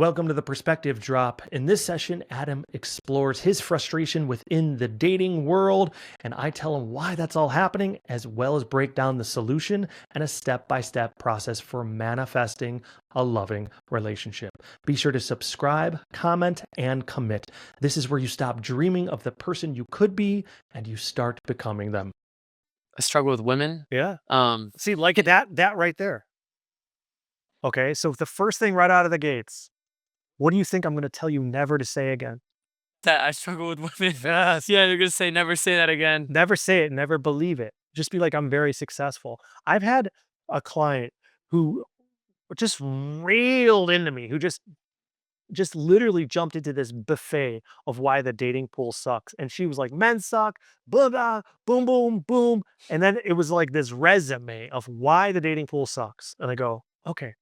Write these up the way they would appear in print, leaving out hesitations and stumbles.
Welcome to the Perspective Drop. In this session, Adam explores his frustration within the dating world, and I tell him why that's all happening, as well as break down the solution and a step by step process for manifesting a loving relationship. Be sure to subscribe, comment, and commit. This is where you stop dreaming of the person you could be and you start becoming them. I struggle with women. Yeah. Um, See, like that right there. Okay, so the first thing right out of the gates, what do you think I'm gonna tell you never to say again? that I struggle with women. Yes. Yeah, you're gonna say never say that again. Never say it, never believe it. Just be like, I'm very successful. I've had a client who just reeled into me, who just literally jumped into this buffet of why the dating pool sucks. And she was like, men suck, blah blah, boom, boom, boom. And then it was like this resume of why the dating pool sucks. And I go, okay.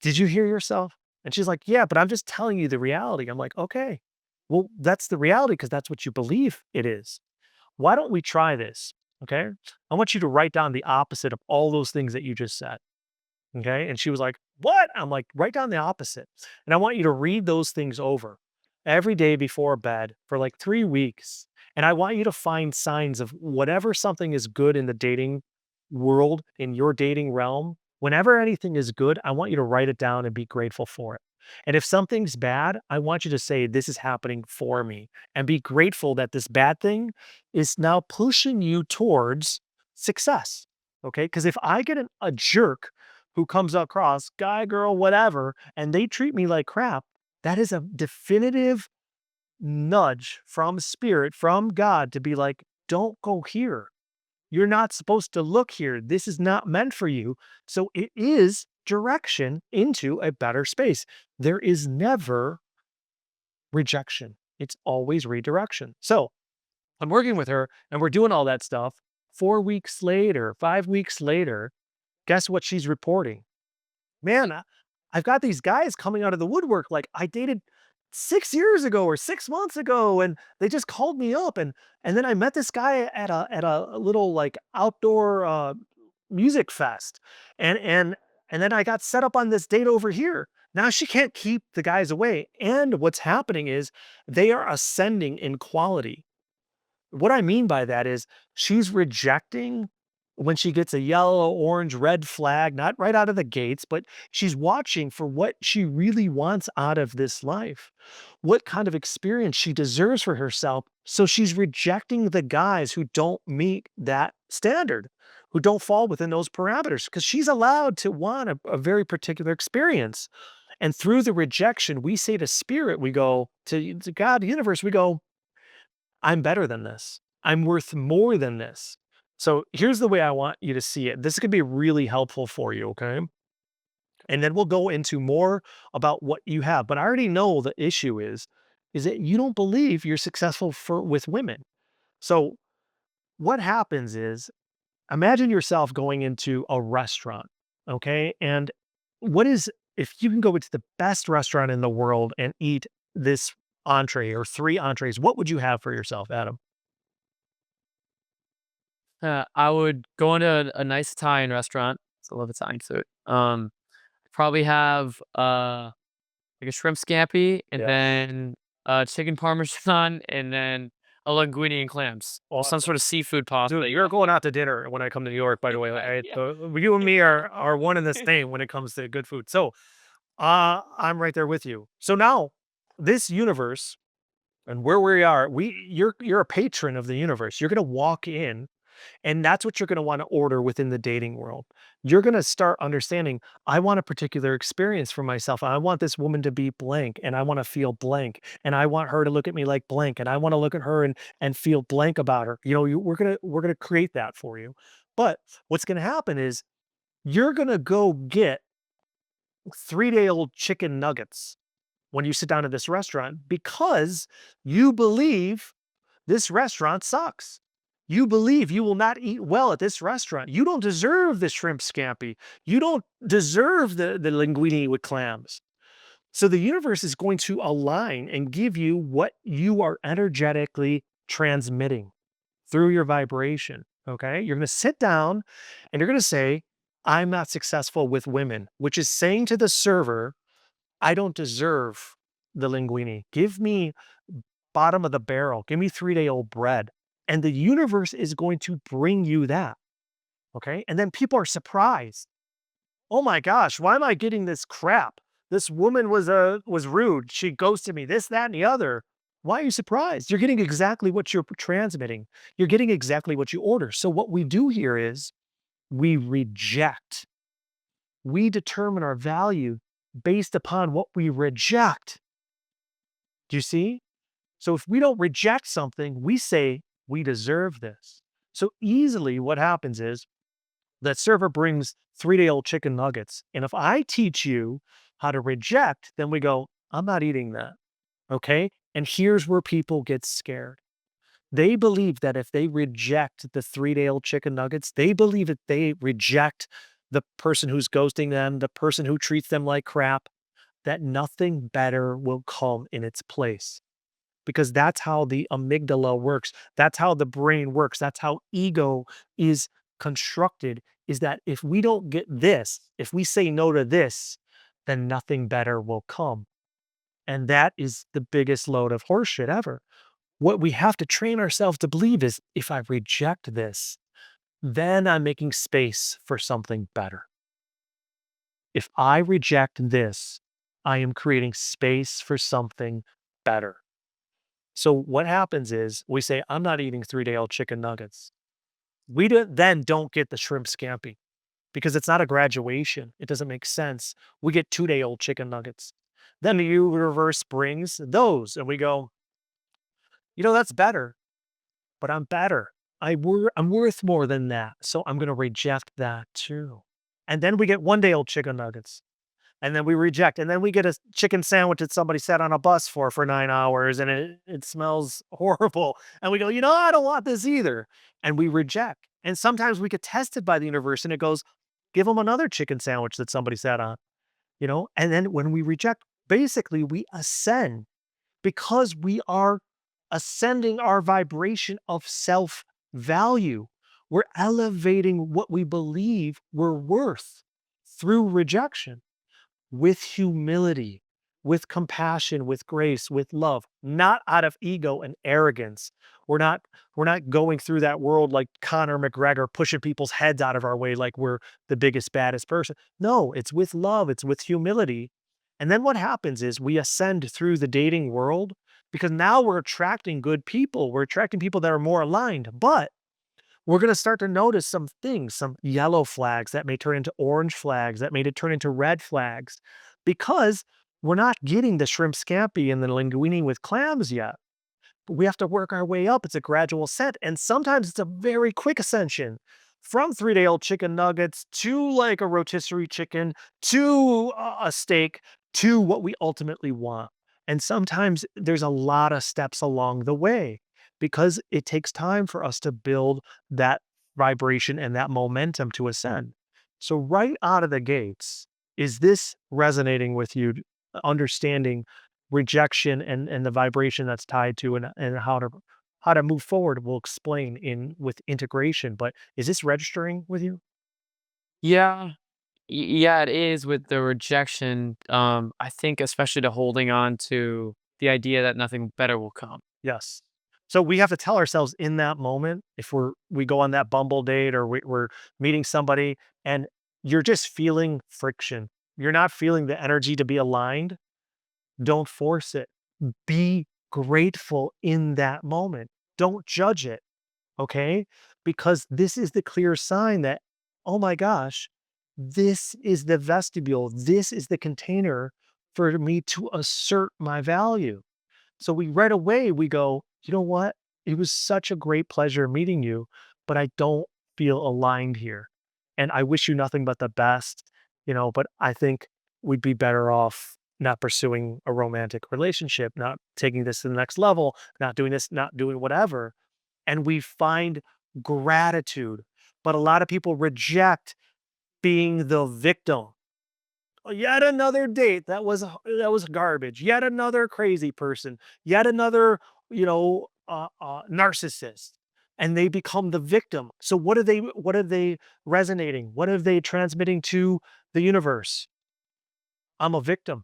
Did you hear yourself? And she's like, yeah, but I'm just telling you the reality. I'm like, okay, well, that's the reality because that's what you believe it is. Why don't we try this? Okay. I want you to write down the opposite of all those things that you just said. Okay. And she was like, what? I'm like, write down the opposite. And I want you to read those things over every day before bed for like 3 weeks. And I want you to find signs of whatever something is good in the dating world, in your dating realm. Whenever anything is good, I want you to write it down and be grateful for it. And if something's bad, I want you to say, this is happening for me and be grateful that this bad thing is now pushing you towards success. Okay. Because if I get a jerk who comes across, guy, girl, whatever, and they treat me like crap, that is a definitive nudge from spirit, from God to be like, don't go here. You're not supposed to look here. This is not meant for you. So it is direction into a better space. There is never rejection, it's always redirection. So I'm working with her and we're doing all that stuff. 4 weeks later, 5 weeks later, guess what she's reporting? Man, I've got these guys coming out of the woodwork. Like I dated 6 years ago or 6 months ago, and they just called me up, and then I met this guy at a little like outdoor music fest, and then I got set up on this date over here. Now she can't keep the guys away, and what's happening is they are ascending in quality. What I mean by that is she's rejecting when she gets a yellow, orange, red flag, not right out of the gates, but she's watching for what she really wants out of this life, what kind of experience she deserves for herself. So she's rejecting the guys who don't meet that standard, who don't fall within those parameters, because she's allowed to want a very particular experience. And through the rejection, we say to spirit, we go to God, the universe, we go, I'm better than this. I'm worth more than this. So here's the way I want you to see it. This could be really helpful for you, okay? And then we'll go into more about what you have. But I already know the issue is that you don't believe you're successful for with women. So what happens is imagine yourself going into a restaurant, okay? And what is if you can go into the best restaurant in the world and eat this entree or three entrees, what would you have for yourself, Adam? I would go into a nice Italian restaurant. I love Italian food. Probably have like a shrimp scampi and Yeah. then chicken parmesan and then a linguine and clams. Some Awesome. sort of seafood pasta. Dude, you're going out to dinner when I come to New York, by the way. Yeah. You and me are one and the same when it comes to good food. So, I'm right there with you. So now, this universe and where we are, you're a patron of the universe. You're gonna walk in and that's what you're going to want to order within the dating world. You're going to start understanding, I want a particular experience for myself. I want this woman to be blank and I want to feel blank and I want her to look at me like blank and I want to look at her and feel blank about her. You know, we're going to create that for you. But what's going to happen is you're going to go get 3-day-old chicken nuggets when you sit down at this restaurant because you believe this restaurant sucks. You believe you will not eat well at this restaurant. You don't deserve the shrimp scampi. You don't deserve the linguine with clams. So the universe is going to align and give you what you are energetically transmitting through your vibration. Okay. You're going to sit down and you're going to say, I'm not successful with women, which is saying to the server, I don't deserve the linguine. Give me bottom of the barrel. Give me 3-day-old bread. And the universe is going to bring you that. Okay. And then people are surprised. Oh my gosh, why am I getting this crap? This woman was rude. She ghosted me, this, that, and the other. Why are you surprised? You're getting exactly what you're transmitting. You're getting exactly what you order. So what we do here is we reject. We determine our value based upon what we reject. Do you see? So if we don't reject something, we say we deserve this. So easily what happens is that server brings 3-day-old chicken nuggets. And if I teach you how to reject, then we go, I'm not eating that. Okay. And here's where people get scared. They believe that if they reject the 3-day-old chicken nuggets, they believe that they reject the person who's ghosting them, the person who treats them like crap, that nothing better will come in its place. Because that's how the amygdala works. That's how the brain works. That's how ego is constructed, is that if we don't get this, if we say no to this, then nothing better will come. And that is the biggest load of horseshit ever. What we have to train ourselves to believe is if I reject this, then I'm making space for something better. If I reject this, I am creating space for something better. So what happens is we say, I'm not eating 3-day-old chicken nuggets. We then don't get the shrimp scampi because it's not a graduation. It doesn't make sense. We get 2-day-old chicken nuggets. Then the universe brings those and we go, that's better, but I'm better. I'm worth more than that. So I'm going to reject that too. And then we get 1-day-old chicken nuggets. And then we reject. And then we get a chicken sandwich that somebody sat on a bus for 9 hours and it smells horrible. And we go, I don't want this either. And we reject. And sometimes we get tested by the universe and it goes, give them another chicken sandwich that somebody sat on, And then when we reject, basically we ascend because we are ascending our vibration of self value. We're elevating what we believe we're worth through rejection with humility, with compassion, with grace, with love, not out of ego and arrogance. We're not going through that world like Conor McGregor pushing people's heads out of our way like we're the biggest, baddest person. No, it's with love, it's with humility. And then what happens is we ascend through the dating world because now we're attracting good people. We're attracting people that are more aligned, but we're going to start to notice some things, some yellow flags that may turn into orange flags, that may turn into red flags, because we're not getting the shrimp scampi and the linguine with clams yet. But we have to work our way up. It's a gradual ascent. And sometimes it's a very quick ascension from 3-day-old chicken nuggets to like a rotisserie chicken to a steak to what we ultimately want. And sometimes there's a lot of steps along the way because it takes time for us to build that vibration and that momentum to ascend. So, right out of the gates, is this resonating with you? Understanding rejection and the vibration that's tied to and how to move forward, we'll explain in with integration. But is this registering with you? Yeah. Yeah, it is with the rejection. I think especially to holding on to the idea that nothing better will come. Yes. So we have to tell ourselves in that moment, if we go on that Bumble date or we're meeting somebody and you're just feeling friction, you're not feeling the energy to be aligned, don't force it. Be grateful in that moment. Don't judge it. Okay. Because this is the clear sign that, oh my gosh, this is the vestibule. This is the container for me to assert my value. So we right away we go, you know what? It was such a great pleasure meeting you, but I don't feel aligned here. And I wish you nothing but the best, but I think we'd be better off not pursuing a romantic relationship, not taking this to the next level, not doing this, not doing whatever. And we find gratitude. But a lot of people reject being the victim. Yet another date that was garbage. Yet another crazy person. Yet another, narcissist, and they become the victim. So what are they resonating? What are they transmitting to the universe? I'm a victim.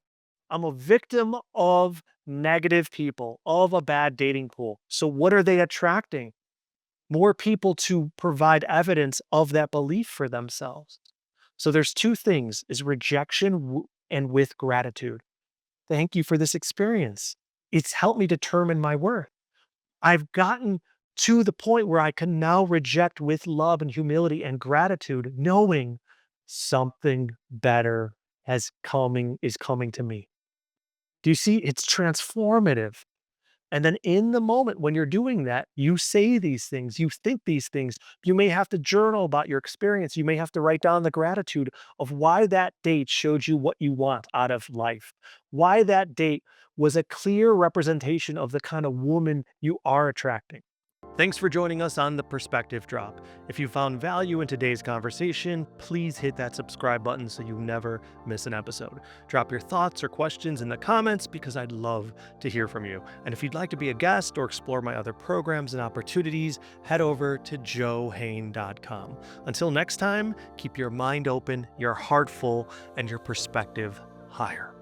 I'm a victim of negative people, of a bad dating pool. So what are they attracting? More people to provide evidence of that belief for themselves. So there's two things, is rejection and with gratitude. Thank you for this experience. It's helped me determine my worth. I've gotten to the point where I can now reject with love and humility and gratitude, knowing something better is coming to me. Do you see? It's transformative. And then in the moment when you're doing that, you say these things, you think these things. You may have to journal about your experience. You may have to write down the gratitude of why that date showed you what you want out of life, why that date was a clear representation of the kind of woman you are attracting. Thanks for joining us on The Perspective Drop. If you found value in today's conversation, please hit that subscribe button so you never miss an episode. Drop your thoughts or questions in the comments because I'd love to hear from you. And if you'd like to be a guest or explore my other programs and opportunities, head over to joehehn.com. Until next time, keep your mind open, your heart full, and your perspective higher.